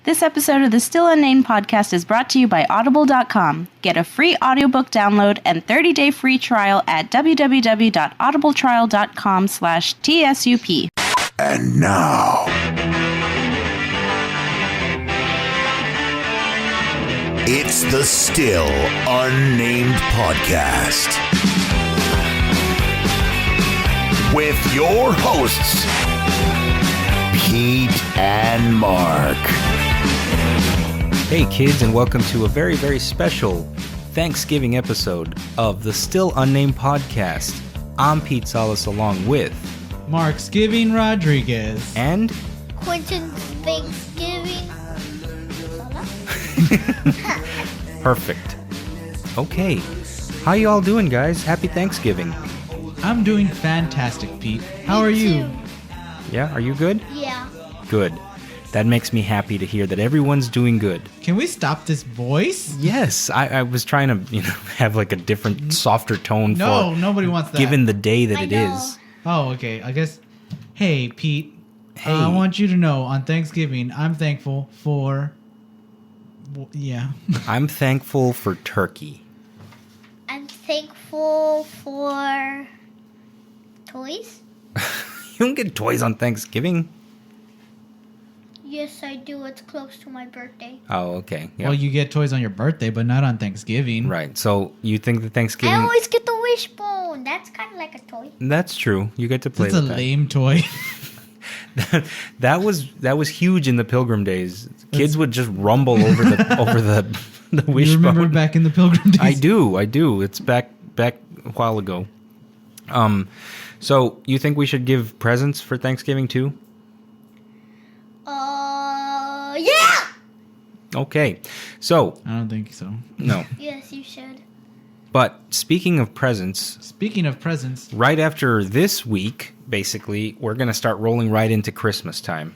This episode of the Still Unnamed podcast is brought to you by Audible.com. Get a free audiobook download and 30-day free trial at www.audibletrial.com/TSUP. And now, it's the Still Unnamed podcast with your hosts, Pete and Mark. Hey kids, and welcome to a very, very special Thanksgiving episode of the Still Unnamed podcast. I'm Pete Salas along with Marksgiving Rodriguez and Quentin Thanksgiving. Perfect. Okay, how you all doing, guys? Happy Thanksgiving. I'm doing fantastic, Pete. How are you? Yeah, are you good? Yeah. Good. That makes me happy to hear that everyone's doing good. Can we stop this voice? Yes, I was trying to, have like a different, softer tone No, for nobody wants that. given the day that I it know. is. Oh, okay. I guess. Hey, Pete. Hey. I want you to know on Thanksgiving, I'm thankful for. Yeah. I'm thankful for turkey. I'm thankful for toys. You don't get toys on Thanksgiving. Yes, I do. It's close to my birthday. Oh, okay. Yeah. Well, you get toys on your birthday, but not on Thanksgiving. Right. So you think that Thanksgiving? I always get the wishbone. That's kind of like a toy. That's true. You get to play That's a with that. lame toy. that was huge in the Pilgrim days. Kids would just rumble over the wishbone. You remember back in the Pilgrim days? I do. It's back a while ago. So you think we should give presents for Thanksgiving too? Yeah! Okay. So I don't think so. no. Yes, you should. But speaking of presents, Speaking of presents, right after this week, basically, we're going to start rolling right into Christmas time.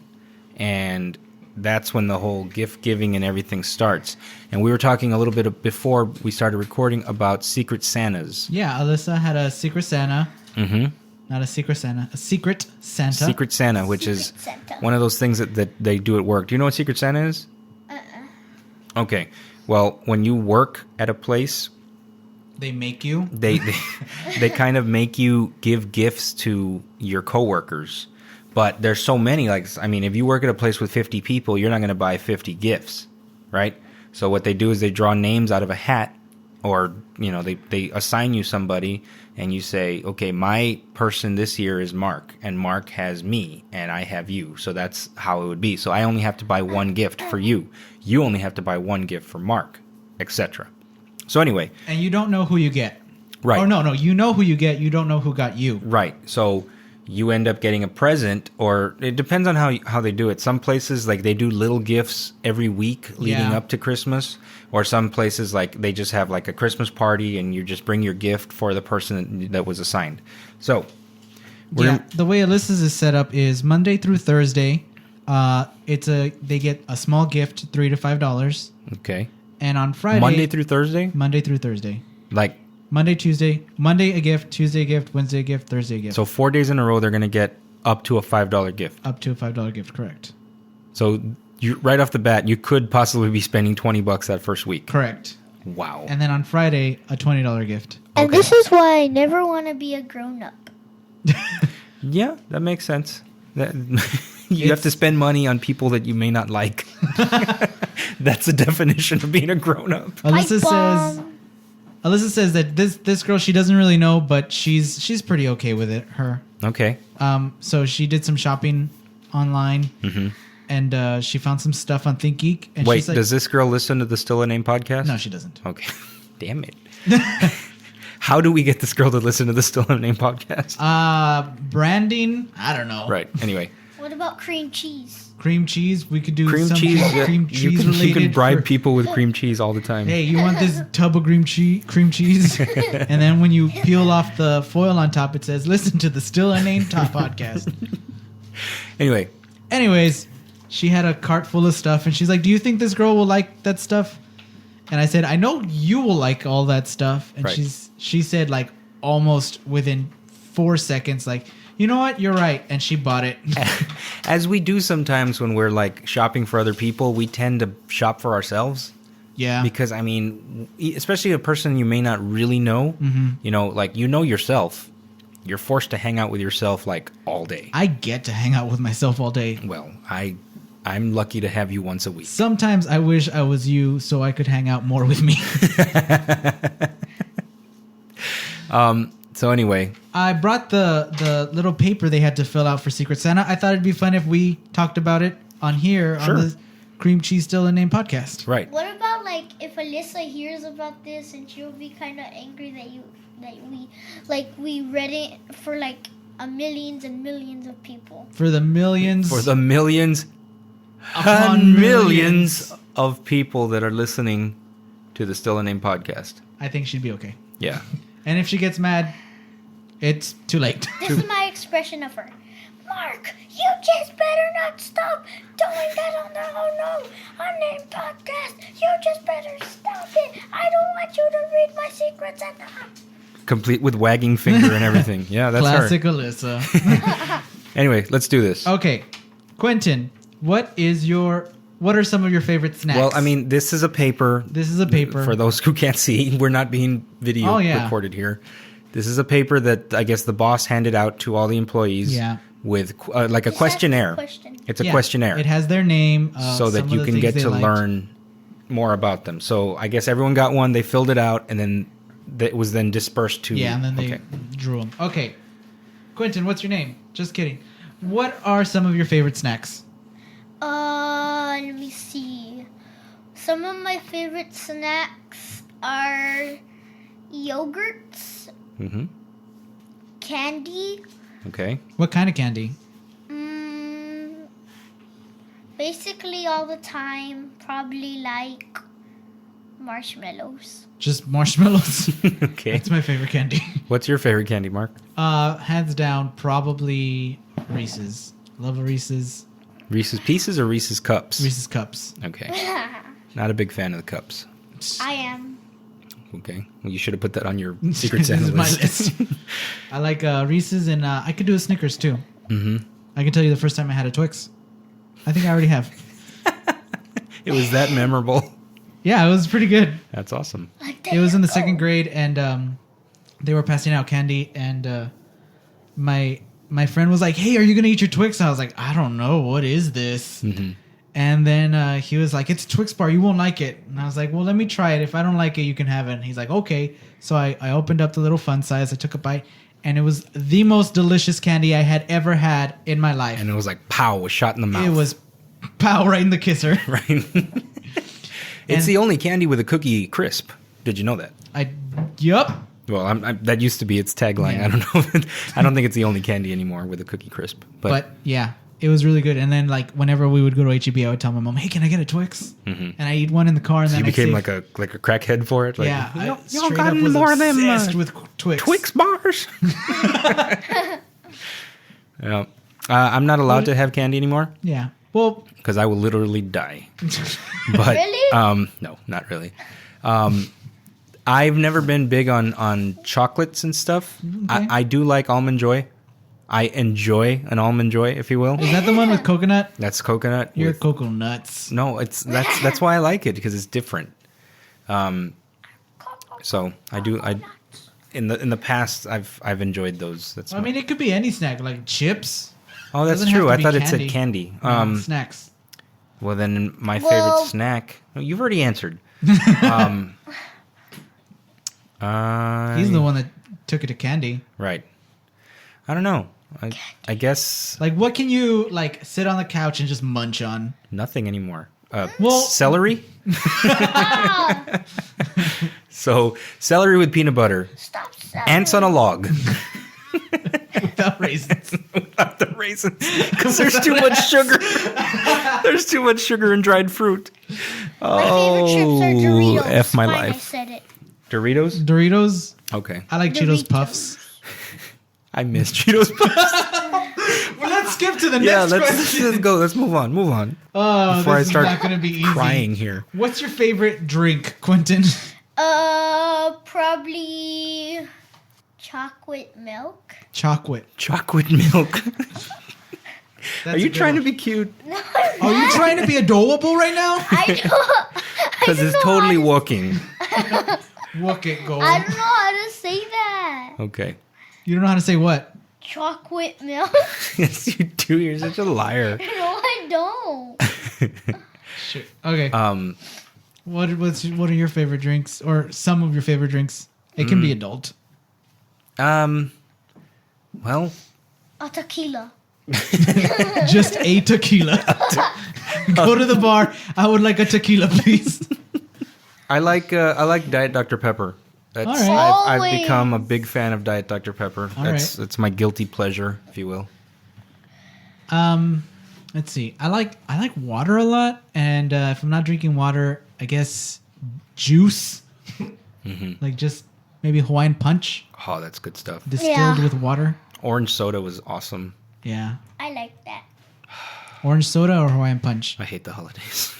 And that's when the whole gift giving and everything starts. And we were talking a little bit before we started recording about Secret Santas. yeah, Alyssa had a Secret Santa. Mm-hmm. Not a Secret Santa. A Secret Santa. Secret Santa, which Secret is Santa. one of those things that they do at work. Do you know what Secret Santa is? Okay. Well, when you work at a place, They make you. they kind of make you give gifts to your coworkers. But there's so many. If you work at a place with 50 people, you're not going to buy 50 gifts, right? So what they do is they draw names out of a hat, or they assign you somebody, and you say, okay, my person this year is Mark, and Mark has me, and I have you. So that's how it would be. So I only have to buy one gift for you. You only have to buy one gift for Mark, etc. So anyway. And you don't know who you get. Right. Or no, you know who you get. You don't know who got you. Right. So you end up getting a present, or it depends on how they do it. Some places, they do little gifts every week leading Yeah. up to Christmas, or some places, they just have a Christmas party and you just bring your gift for the person that was assigned. So The way Alyssa's is set up is Monday through Thursday. They get a small gift, $3 to $5, okay. and on Friday, Monday through Thursday? Monday through Thursday, Like, Monday, Tuesday, Monday a gift, Tuesday a gift, Wednesday a gift, Thursday a gift. so 4 days in a row, they're going to get up to a $5 gift. Up to a $5 gift, correct? So right off the bat, you could possibly be spending $20 that first week. Correct. Wow. And then on Friday, a $20 gift. And Okay. this is why I never want to be a grown-up. Yeah, that makes sense. You have to spend money on people that you may not like. That's the definition of being a grown-up. Alyssa Pipe says. bomb. Alyssa says that this girl, she doesn't really know, but she's pretty okay with it. Her. Okay. So she did some shopping online, and she found some stuff on ThinkGeek. And Wait, she's like, does this girl listen to the Still a Name podcast? No, she doesn't. Okay. Damn it. How do we get this girl to listen to the Still a Name podcast? Branding, I don't know. Right. Anyway. What about cream cheese? Cream cheese, we could do Cream some cheese. cream You cheese can related. bribe for- people with cream cheese all the time. Hey, you want this tub of cream cheese? And then when you peel off the foil on top, it says, "Listen to the Still Unnamed Top podcast." Anyway. Anyways, she had a cart full of stuff, and she's like, "Do you think this girl will like that stuff?" And I said, "I know you will like all that stuff." And Right. she said, almost within 4 seconds, You know what? You're right. And she bought it. As we do sometimes when we're like shopping for other people, we tend to shop for ourselves. Yeah. Because, I mean, especially a person you may not really know, you know, like, you know yourself. You're forced to hang out with yourself, like, all day. I get to hang out with myself all day. Well, I'm lucky to have you once a week. Sometimes I wish I was you so I could hang out more with me. So anyway. I brought the little paper they had to fill out for Secret Santa. I thought it'd be fun if we talked about it on here on the Cream Cheese Still a Name podcast. Right. What about like if Alyssa hears about this and she'll be kind of angry that we read it for like millions and millions of people. For the millions. For the millions upon millions of people that are listening to the Still a Name podcast. I think she'd be okay. Yeah. And if she gets mad, it's too late. This is my expression of her. Mark, you just better not stop doing that on the Oh No Unnamed podcast. You just better stop it. I don't want you to read my secrets at the Complete with wagging finger and everything. Yeah, that's Classic her. Alyssa. Anyway, let's do this. Okay. Quentin, what are some of your favorite snacks? Well, I mean, this is a paper. This is a paper. For those who can't see, we're not being video recorded here. This is a paper that I guess the boss handed out to all the employees. Yeah. With like a questionnaire. It's a questionnaire. It has their name. So that you can get to learn more about them. So I guess everyone got one. They filled it out, and then it was then dispersed to... Yeah, and then they drew them. Okay. Quentin, what's your name? Just kidding. What are some of your favorite snacks? Let me see. Some of my favorite snacks are yogurts, candy. Okay. What kind of candy? Basically all the time, probably like marshmallows. Just marshmallows? Okay. That's my favorite candy. What's your favorite candy, Mark? Hands down, probably Reese's. Love a Reese's. Reese's Pieces or Reese's Cups? Reese's Cups. Okay. Not a big fan of the cups. I am. Okay. Well, you should have put that on your Secret Santa my list. list. I like Reese's, and I could do a Snickers too. I can tell you the first time I had a Twix. I think I already have. It was that memorable. Yeah, it was pretty good. That's awesome. It was in the second grade, and they were passing out candy, and my friend was like, "Hey, are you gonna eat your Twix?" And I was like, "I don't know. What is this?" And then he was like, "It's a Twix bar. You won't like it." And I was like, "Well, let me try it. If I don't like it, you can have it." And he's like, "Okay." So I opened up the little fun size. I took a bite, and it was the most delicious candy I had ever had in my life. And it was like, pow, was shot in the mouth. It was pow right in the kisser. Right. It's the only candy with a cookie crisp. Did you know that? Yup. Well, that used to be its tagline. Yeah. I don't know. I don't think it's the only candy anymore with a cookie crisp. But yeah, it was really good. And then like whenever we would go to HEB, I would tell my mom, "Hey, can I get a Twix?" And I eat one in the car. And then you became like a crackhead for it. Like, yeah, I straight got up was more obsessed with Twix bars. Yeah, I'm not allowed to have candy anymore. Yeah, well, because I will literally die. But really? no, not really. I've never been big on chocolates and stuff. Okay. I do like Almond Joy. I enjoy an Almond Joy, if you will. Is that the one with coconut? That's coconut. You're cocoa nuts. No, that's why I like it, because it's different. So in the past I've enjoyed those. I mean, it could be any snack, like chips. Oh, that's Doesn't true. have I to be thought it said candy. Snacks. Well, then my favorite snack. No, you've already answered. He's the one that took it to candy. Right. I don't know. I guess like, what can you like sit on the couch and just munch on? Nothing anymore. Well, celery. So celery with peanut butter. Stop selling. Ants on a log. Without raisins. Without the raisins, because there's too much sugar. There's too much sugar in dried fruit. My favorite chips are Doritos. F my Fine, life. I said it. Doritos. Okay. I like Cheetos Puffs. I miss Cheetos Puffs. Well, let's skip to the next question. Let's go. Let's move on. Oh, before this I start is not going to be easy. crying here. What's your favorite drink, Quentin? Probably Chocolate milk. Chocolate. Chocolate milk. That's Are a you good trying to one. be cute? No, Are you trying to be adorable right now? I don't. Because it's totally working. Look it go. I don't know how to say that. Okay. You don't know how to say what? Chocolate milk. Yes, you do. You're such a liar. No, I don't. Shit. Okay. What are your favorite drinks or some of your favorite drinks? It can be adult. Well, A tequila. Just a tequila. Go to the bar. I would like a tequila, please. I like Diet Dr Pepper. That's All right. I've Always. become a big fan of Diet Dr Pepper. All That's my guilty pleasure, if you will. Let's see. I like water a lot, and if I'm not drinking water, I guess juice. Like just maybe Hawaiian punch Oh, that's good stuff. distilled Yeah. with water. Orange soda was awesome. Yeah. I like that. Orange soda or Hawaiian punch? I hate the holidays.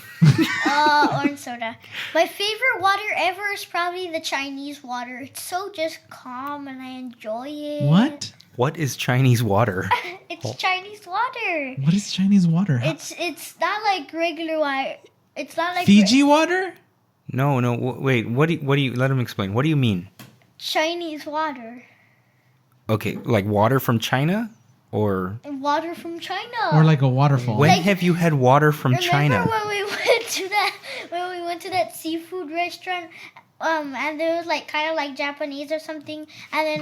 Orange soda. My favorite water ever is probably the Chinese water. It's so just calm and I enjoy it. What? What is Chinese water? It's Chinese water. What is Chinese water? It's not like regular water. It's not like Fiji water? No. Wait. What do you? Let him explain. What do you mean? Chinese water. Okay, like water from China, or And water from China. Or like a waterfall? when Like- have you had water from Remember China? when we went to that seafood restaurant, and there was like kind of like Japanese or something, and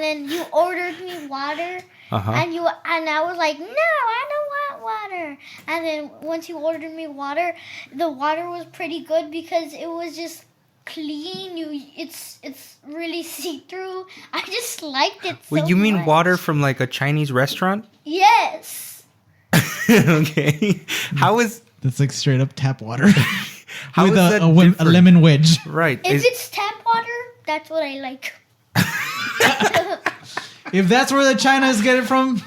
then you ordered me water, Uh-huh. and I was like, no, I don't want water. And then once you ordered me water, the water was pretty good because it was just clean. It's really see through. I just liked it. So Wait, you mean much. water from like a Chinese restaurant? Yes. Okay. How is That's like straight up tap water. how With is that a different? lemon wedge. Right. If Is- it's tap water, that's what I like. If that's where the China's get it from.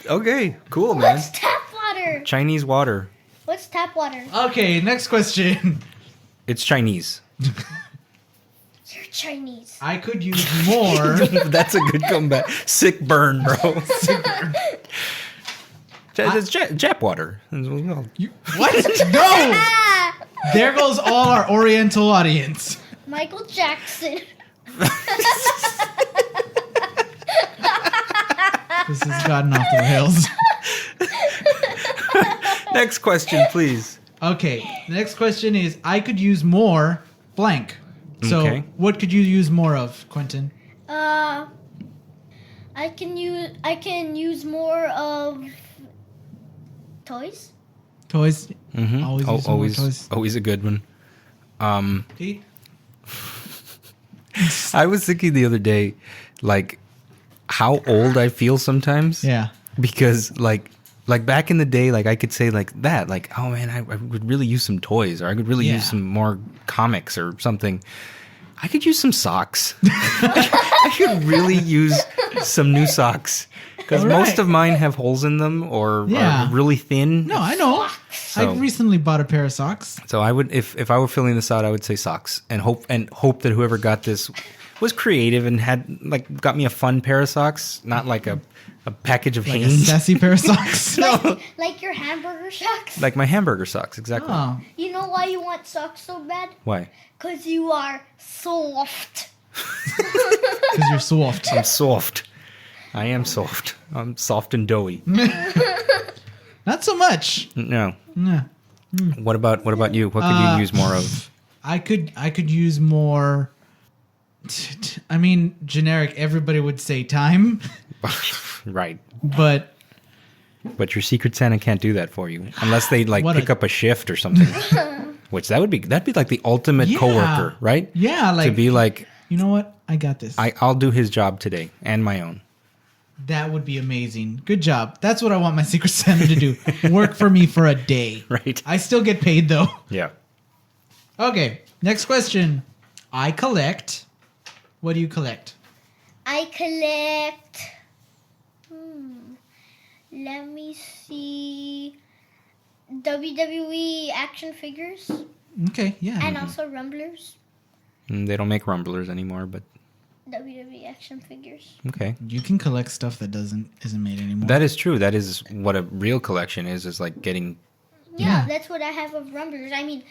okay, cool, man. What's tap water? Chinese water. What's tap water? Okay, next question. It's Chinese. You're Chinese. I could use more. That's a good comeback. Sick burn, bro. It's Jap water. What? No! Ah, There goes all our Oriental audience. Michael Jackson. This has gotten off the rails. Next question, please. Okay, next question is I could use more blank. So, Okay. what could you use more of, Quentin? I can use more of toys. Toys. Mm-hmm. Always use some more toys. Always a good one. Pete? I was thinking the other day, like, how old I feel sometimes. Yeah. Because like back in the day, like I could say like that, like, oh man, I would really use some toys, or I could really Yeah. use some more comics or something. I could use some socks. I could really use some new socks because All right. most of mine have holes in them or Yeah. are really thin. No, I know. So- I recently bought a pair of socks. So I would, if I were filling this out, I would say socks and hope that whoever got this was creative and had like got me a fun pair of socks, not like a package of Like a Hanes, sassy pair of socks. Like your hamburger socks. like my hamburger socks. Exactly. Oh. You know why you want socks so bad? Why? Cause you are soft. Because you're soft. I'm soft. I am soft. I'm soft and doughy. Not so much. No. Yeah. What about you? What could you use more of? I could use more. I mean, generic. Everybody would say time, Right. but But your Secret Santa can't do that for you unless they like What pick a- up a shift or something. Which that'd be like the ultimate Yeah. coworker, right? yeah, like To be like, you know what? I got this. I'll do his job today and my own. That would be amazing. Good job. That's what I want my Secret Santa to do. Work for me for a day. Right. I still get paid though. Yeah. Okay. Next question. I collect. What do you collect? I collect. Let me see. WWE action figures Okay. Yeah. and also rumblers. They don't make rumblers anymore, but WWE action figures. Okay. You can collect stuff that isn't made anymore. That is true. That is what a real collection is like getting... Yeah, Yeah. that's what I have of Rumblers. I mean,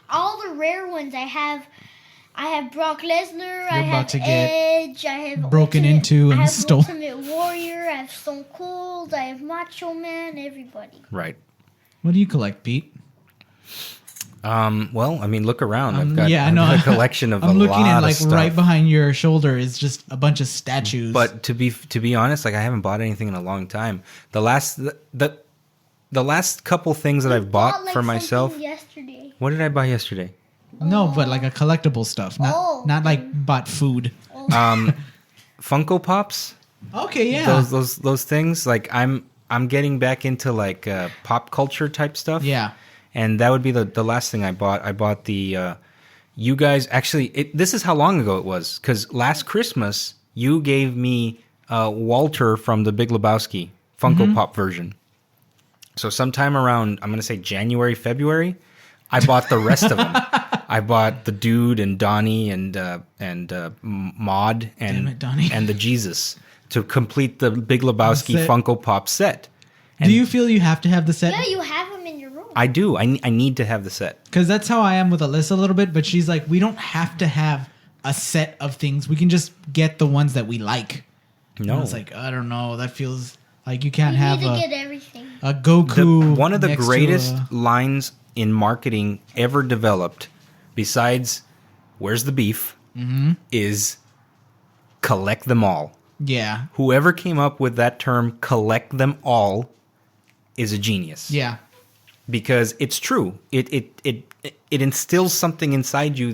all the rare ones I have Brock Lesnar, I about have to get Edge, I have broken into and I have stolen. Ultimate Warrior, I have Stone Cold, I have Macho Man, everybody. Right. What do you collect, Pete? Well, I mean, look around. I've got, yeah, I I've know. got a collection of I'm a looking lot at like of stuff. right behind your shoulder is just a bunch of statues. But to be honest, like I haven't bought anything in a long time. The last couple things that I've bought like, for myself. something yesterday. What did I buy yesterday? no, but like a collectible stuff, not like bought food. Funko Pops. Okay, yeah, Those things. Like I'm getting back into like pop culture type stuff. yeah. And that would be the last thing I bought. I bought the, you guys, actually, this is how long ago it was. Because last Christmas, you gave me Walter from the Big Lebowski Funko Pop version. So sometime around, I'm going to say January, February, I bought the rest of them. I bought the Dude and Donnie and Maud and, Damn it, Donnie. and the Jesus to complete the Big Lebowski Set. Funko Pop set. Do you feel you have to have the set? Yeah, you have them in your room. I do. I need to have the set. Because that's how I am with Alyssa a little bit, but she's like, we don't have to have a set of things. We can just get the ones that we like. And I No. was like, I don't know. That feels like you can't You have need to a get everything. Goku. One of the next to greatest a- lines in marketing ever developed, besides "Where's the beef," is "Collect them all." Yeah. Whoever came up with that term, "Collect them all," is a genius. Yeah. Because it's true. It instills something inside you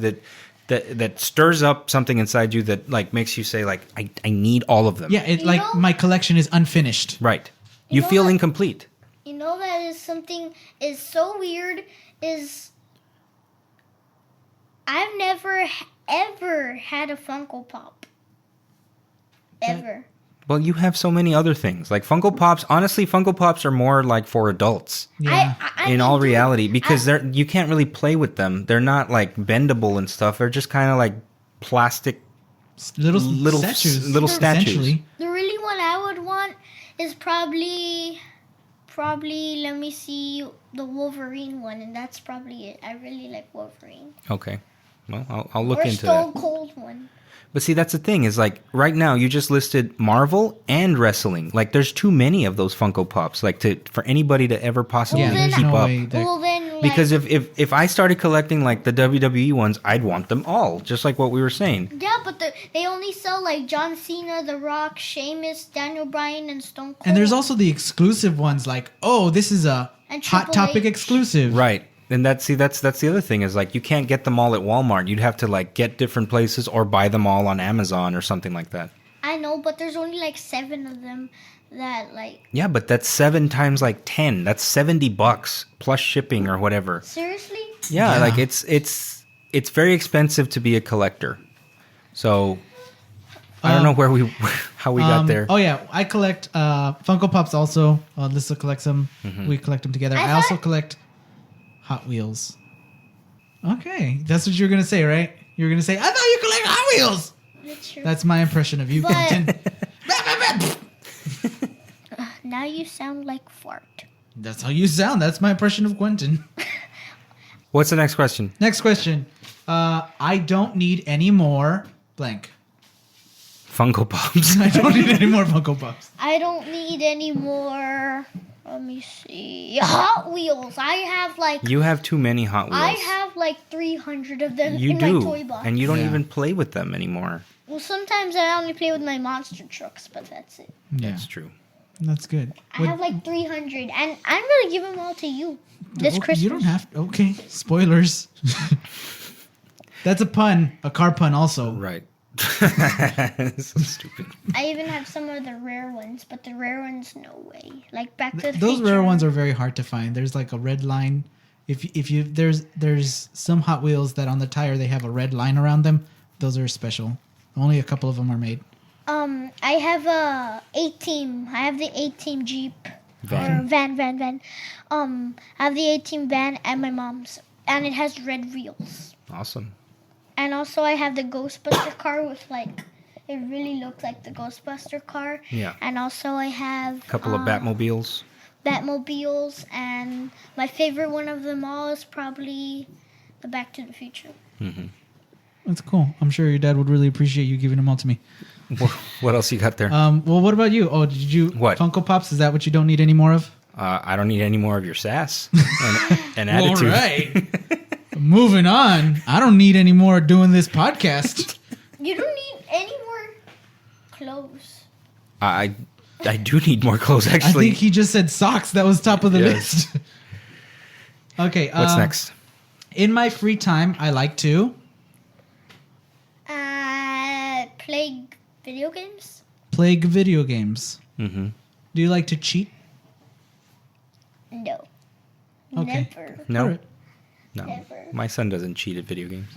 that stirs up something inside you that like makes you say like I need all of them. Yeah. It You like know- my collection is unfinished. Right. You You know feel what? incomplete. You know that is something is so weird is I've never ever had a Funko Pop. Ever. Well, you have so many other things. Like Funko Pops, honestly, Funko Pops are more like for adults. Yeah. I In mean, all dude, reality, because you can't really play with them. They're not like bendable and stuff. They're just kind of like plastic. little statues, essentially. the really one I would want is probably let me see the Wolverine one, and that's probably it. I really like Wolverine. Okay, well, I'll look Or into Stone that. Cold one. But see, that's the thing is like right now you just listed Marvel and wrestling. Like there's too many of those Funko Pops. Like for anybody to ever possibly Yeah, there's keep no up. way that- Well then, like, Because if I started collecting like the WWE ones, I'd want them all, just like what we were saying. yeah, but they only sell like John Cena, The Rock, Sheamus, Daniel Bryan, and Stone Cold. And there's also the exclusive ones like, oh, this is a And Hot Triple Topic H. exclusive. Right. And that's the other thing is like you can't get them all at Walmart. You'd have to like get different places or buy them all on Amazon or something like that. I know, but there's only like 7 of them that like Yeah, but that's 7 times like 10. That's $70 plus shipping or whatever. seriously. Yeah, Yeah. like it's very expensive to be a collector. So I don't know how we got there. Oh yeah, I collect Funko Pops also. Alyssa collects them. Mm-hmm. We collect them together. I I also thought- collect Hot Wheels. Okay, that's what you're gonna say, right? You're gonna say, I thought you collect Hot Wheels. That's true. That's my impression of you, But- Quentin. Now you sound like fart. That's how you sound. That's my impression of Quentin. What's the next question? Next question. I don't need any more blank. Funko Pops. I don't need any more Funko Pops. I don't need any more. Let me see. Hot Wheels. I have like You have too many Hot Wheels. I have like 300 of them You in do, my toy box. and you don't Yeah. even play with them anymore. Well, sometimes I only play with my monster trucks, but that's it. Yeah, That's true. that's good. I have like 300, and I'm gonna give them all to you this Christmas. You don't have. Okay, spoilers. That's a pun, a car pun, also. Right. So stupid. I even have some of the rare ones, but the rare ones, no way. Like Back to the Those Future. rare ones are very hard to find. There's like a red line. If you there's some Hot Wheels that on the tire they have a red line around them. Those are special. Only a couple of them are made. I have a 8-team. I have the 8-team Jeep. Van. Or van. I have the 8-team van at my mom's, and it has red wheels. Awesome. And also I have the Ghostbuster car with like It really looks like the Ghostbuster car. Yeah. And also I have A couple of Batmobiles. Batmobiles, and my favorite one of them all is probably the Back to the Future. That's cool. I'm sure your dad would really appreciate you giving them all to me. What else you got there? Well, what about you? Oh, did you What? Funko Pops? Is that what you don't need any more of? I don't need any more of your sass and attitude. All right. Moving on. I don't need any more doing this podcast. You don't need any more clothes. I do need more clothes, I actually. think he just said socks. That was top of the Yes. list. Okay. What's next? In my free time, I like to Play video games. play video games. Mm-hmm. Do you like to cheat? No. Okay. Never. No, All right. no. Never. My son doesn't cheat at video games.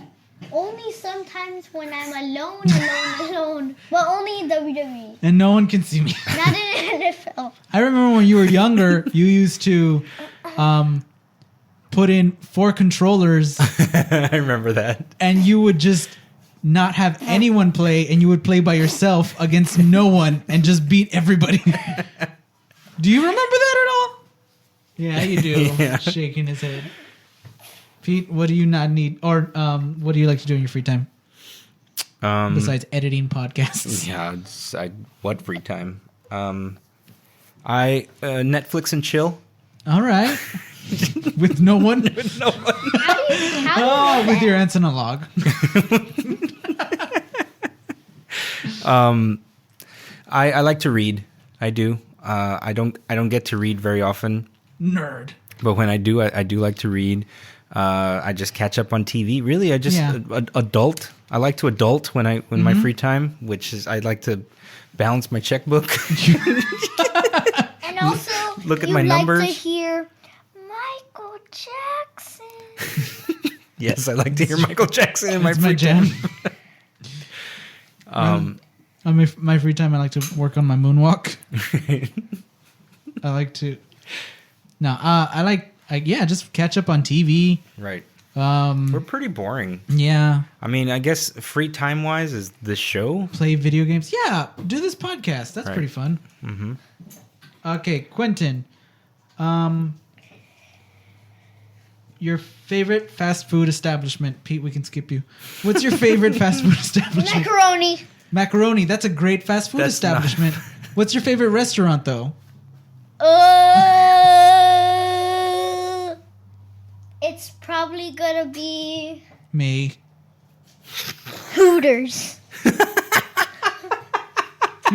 Only sometimes when I'm alone. But only in WWE. And no one can see me. Not in NFL. I remember when you were younger, you used to put in 4 controllers I remember that. and you would just not have anyone play and you would play by yourself against no one and just beat everybody. Do you remember that at all? Yeah, you do. Yeah. Shaking his head. Pete, what do you not need? Or what do you like to do in your free time besides editing podcasts? Yeah, what free time? I Netflix and chill. All right. With no one? How do Oh, you with your aunts and a log. I like to read. I do. I don't get to read very often, Nerd. but when I do, I do like to read. I just catch up on TV. Really, I just Yeah. adult. I like to adult when my free time, which is I like to balance my checkbook. And also, Look at you my like numbers. to hear Michael Jackson. Yes, I like to hear Michael Jackson in my That's my free jam. time. On my free time, I like to work on my moonwalk. I like to. No, just catch up on TV. Right. We're pretty boring. Yeah, I mean, I guess free time wise is the show. play video games. Yeah, do this podcast. That's Right. pretty fun. Mm-hmm. Okay, Quentin. Your favorite fast food establishment? Pete, we can skip you. What's your favorite fast food establishment? Macaroni. Macaroni. That's a great fast food That's establishment. What's your favorite restaurant, though? It's probably gonna be Me. Hooters. You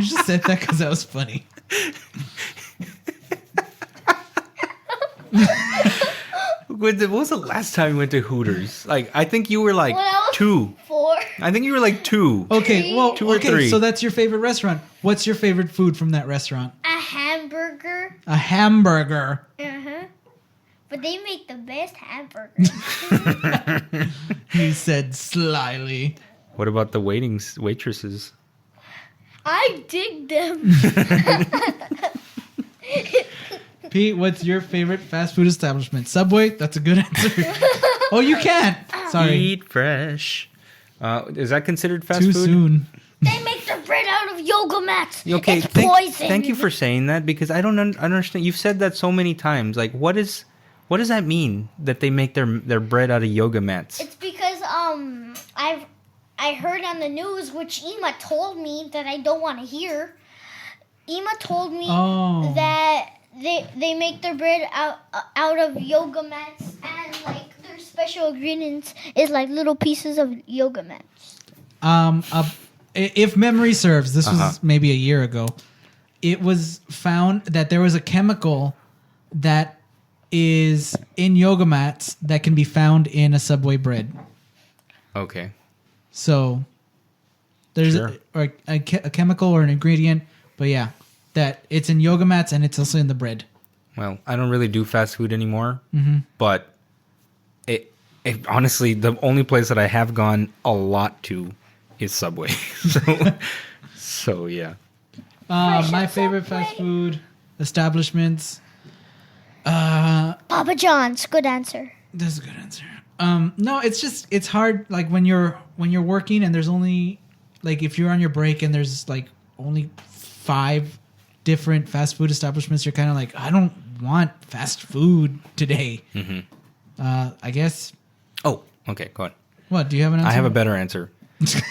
just said that because that was funny. When was the last time you went to Hooters? Like, I think you were like When I was 2. 4. I think you were like 2. Okay, well, 2 or okay, 3. so that's your favorite restaurant. What's your favorite food from that restaurant? A hamburger. A hamburger. But they make the best hamburgers. He said slyly. What about the waitresses? I dig them. Pete, what's your favorite fast food establishment? Subway? That's a good answer. Oh, you can't. Sorry. Eat fresh. Is that considered fast Too food? soon. They make the bread out of yoga mats. Okay, It's poison. thank you for saying that because I don't understand. You've said that so many times. Like, what does that mean that they make their bread out of yoga mats? It's because I heard on the news, which Ema told me that I don't want to hear. Ema told me that they make their bread out of yoga mats, and like their special ingredients is like little pieces of yoga mats. If memory serves, this was maybe a year ago. It was found that there was a chemical that is in yoga mats that can be found in a Subway bread. Okay. So there's Sure. a chemical or an ingredient, but yeah, that it's in yoga mats and it's also in the bread. Well, I don't really do fast food anymore, but it honestly, the only place that I have gone a lot to is Subway. So yeah. My favorite fast food establishments. Papa John's, good answer. That's a good answer. No, it's hard. Like when you're working and there's only like if you're on your break and there's like only 5 different fast food establishments, you're kind of like, I don't want fast food today. I guess. Oh, okay, go on. What, do you have an answer? I have a better answer.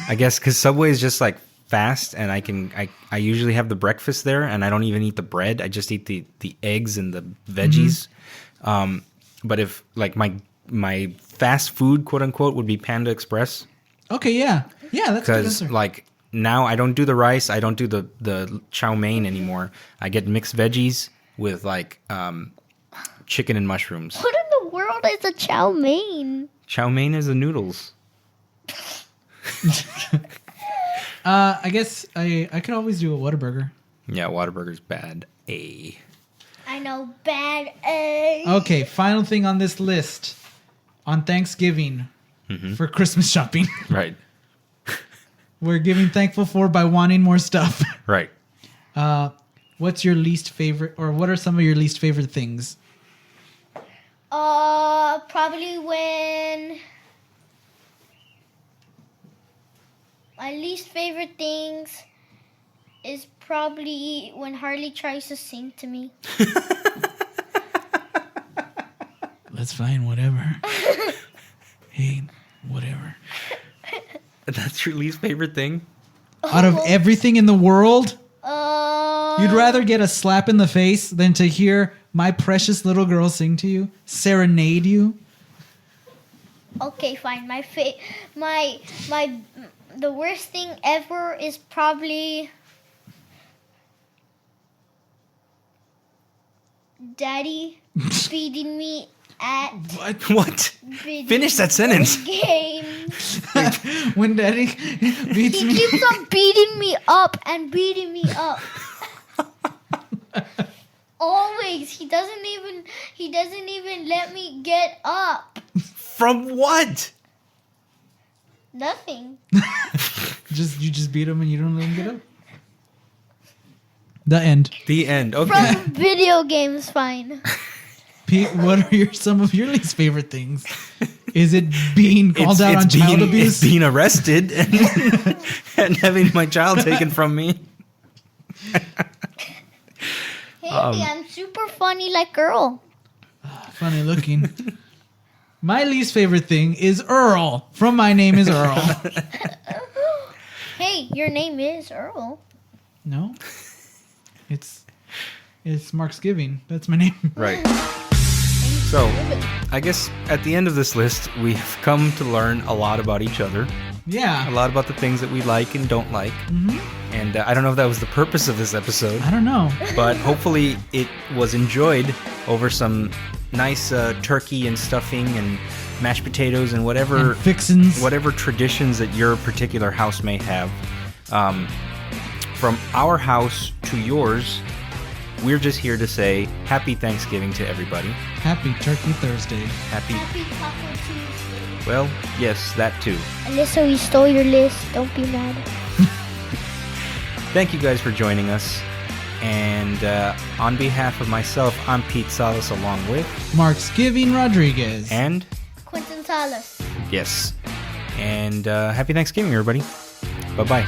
I guess because Subway is just like fast, and I usually have the breakfast there, and I don't even eat the bread. I just eat the eggs and the veggies. But if like my fast food, quote unquote, would be Panda Express. Okay, yeah, that's a good Because answer. like now I don't do the rice, I don't do the chow mein anymore. I get mixed veggies with like chicken and mushrooms. What in the world is a chow mein? Chow mein is the noodles. I guess I could always do a Whataburger. Yeah, Whataburger's bad. I know, bad A. Okay, final thing on this list. On Thanksgiving for Christmas shopping. Right. We're giving thankful for by wanting more stuff. Right. What's your least favorite, or what are some of your least favorite things? Probably when my least favorite things is probably when Harley tries to sing to me. That's fine, whatever. Hey, whatever. That's your least favorite thing? Out of everything in the world, Uh, you'd rather get a slap in the face than to hear my precious little girl sing to you, serenade you. Okay, fine. The worst thing ever is probably Daddy beating me at What? video Finish that sentence. games. When Daddy beats He me. keeps on beating me up and beating me up. Always. He doesn't even let me get up. From what? Nothing. You just beat him and you don't let him get up? The end. The end. Okay. From video games, fine. Pete, what are some of your least favorite things? Is it being called out on child abuse? It's being arrested and, and having my child taken from me. Hey, I'm super funny like girl. Funny looking. My least favorite thing is Earl from My Name is Earl. Hey, your name is Earl. No, it's Mark's Giving. That's my name. Right. So, I guess at the end of this list, we've come to learn a lot about each other, a Yeah. lot about the things that we like and don't like. And I don't know if that was the purpose of this episode, I don't know. but hopefully it was enjoyed over some nice turkey and stuffing and mashed potatoes and whatever And fixins. whatever traditions that your particular house may have. From our house to yours, we're just here to say Happy Thanksgiving to everybody. Happy Turkey Thursday. Happy, Happy Taco Tuesday. well, yes, that too. Alyssa, we stole your list. Don't be mad. Thank you guys for joining us. And on behalf of myself, I'm Pete Salas along with, Mark's Giving Rodriguez. and Quentin Salas. yes. And happy Thanksgiving, everybody. Bye-bye.